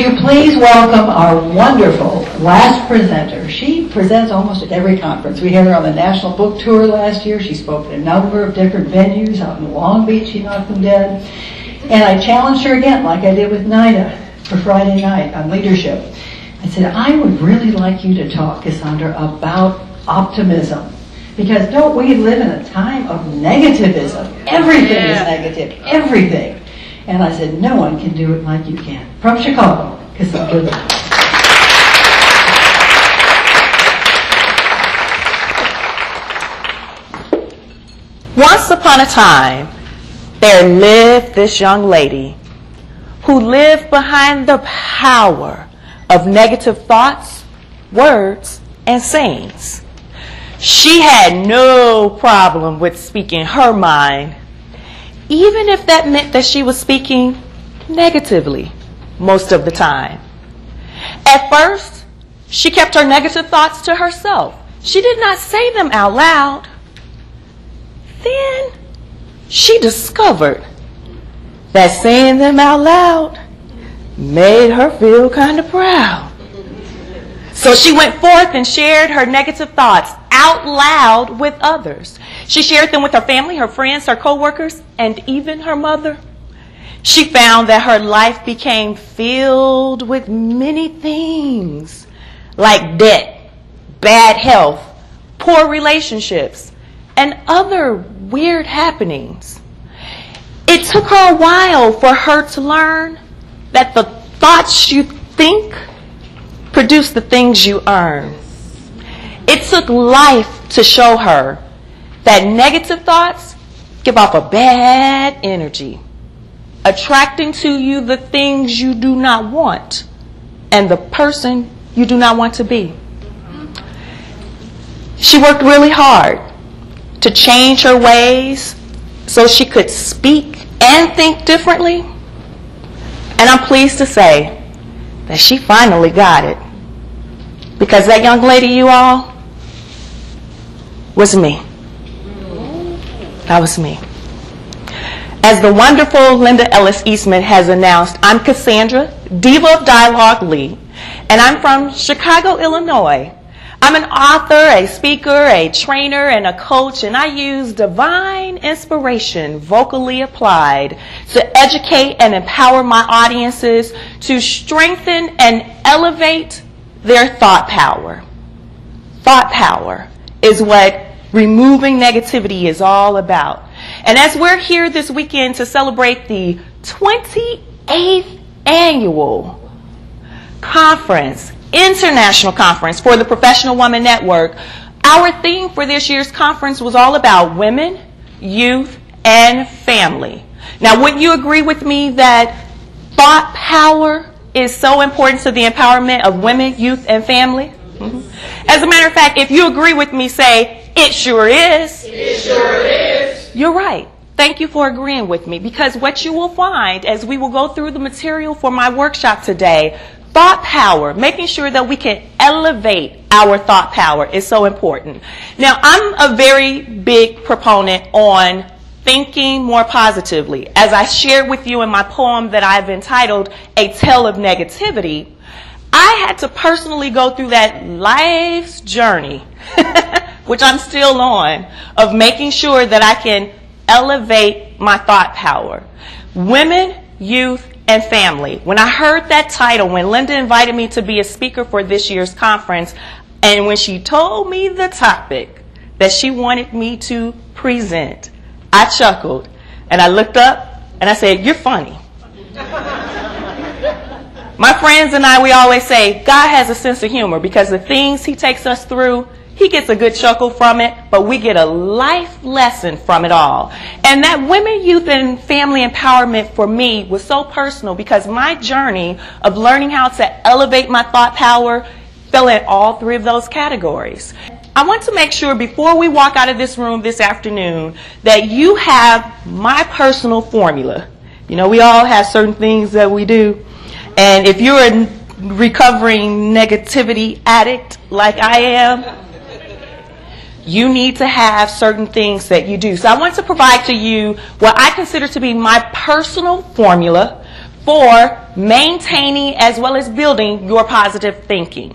you please welcome our wonderful last presenter. She presents almost at every conference. We had her on the National Book Tour last year. She spoke at a number of different venues. Out in Long Beach, she knocked them dead. And I challenged her again, like I did with Nina for Friday night on leadership. I said, I would really like you to talk, Cassandra, about optimism. Because don't we live in a time of negativism? Everything is negative, everything. And I said, no one can do it like you can. From Chicago, Cassandra. Once upon a time, there lived this young lady who lived behind the power of negative thoughts, words, and sayings. She had no problem with speaking her mind, even if that meant that she was speaking negatively most of the time. At first, she kept her negative thoughts to herself. She did not say them out loud. Then she discovered that saying them out loud made her feel kind of proud. So she went forth and shared her negative thoughts out loud with others. She shared them with her family, her friends, her co-workers, and even her mother. She found that her life became filled with many things like debt, bad health, poor relationships, and other weird happenings. It took her a while for her to learn that the thoughts you think produce the things you earn. It took life to show her that negative thoughts give off a bad energy, attracting to you the things you do not want and the person you do not want to be. She worked really hard to change her ways so she could speak and think differently. And I'm pleased to say that she finally got it. Because that young lady, you all, was me. That was me. As the wonderful Linda Ellis Eastman has announced, I'm Cassandra, Diva of Dialog lead, and I'm from Chicago, Illinois. I'm an author, a speaker, a trainer, and a coach, and I use divine inspiration, vocally applied, to educate and empower my audiences to strengthen and elevate their thought power. Thought power is what removing negativity is all about. And as we're here this weekend to celebrate the 28th annual conference, international conference for the Professional Woman Network, our theme for this year's conference was all about women, youth, and family. Now, wouldn't you agree with me that thought power is so important to the empowerment of women, youth, and family? As a matter of fact, if you agree with me, say, it sure is. It sure is. You're right. Thank you for agreeing with me, because what you will find as we will go through the material for my workshop today, thought power, making sure that we can elevate our thought power is so important. Now, I'm a very big proponent on thinking more positively. As I shared with you in my poem that I've entitled A Tale of Negativity, I had to personally go through that life's journey, which I'm still on, of making sure that I can elevate my thought power. Women, youth, and family. When I heard that title, when Linda invited me to be a speaker for this year's conference, and when she told me the topic that she wanted me to present, I chuckled and I looked up and I said, "You're funny." My friends and I, we always say God has a sense of humor, because the things he takes us through, he gets a good chuckle from it, but we get a life lesson from it all. And that women, youth, and family empowerment for me was so personal, because my journey of learning how to elevate my thought power fell in all three of those categories. I want to make sure before we walk out of this room this afternoon that you have my personal formula. You know, we all have certain things that we do. And if you're a recovering negativity addict like I am, you need to have certain things that you do. So I want to provide to you what I consider to be my personal formula for maintaining as well as building your positive thinking.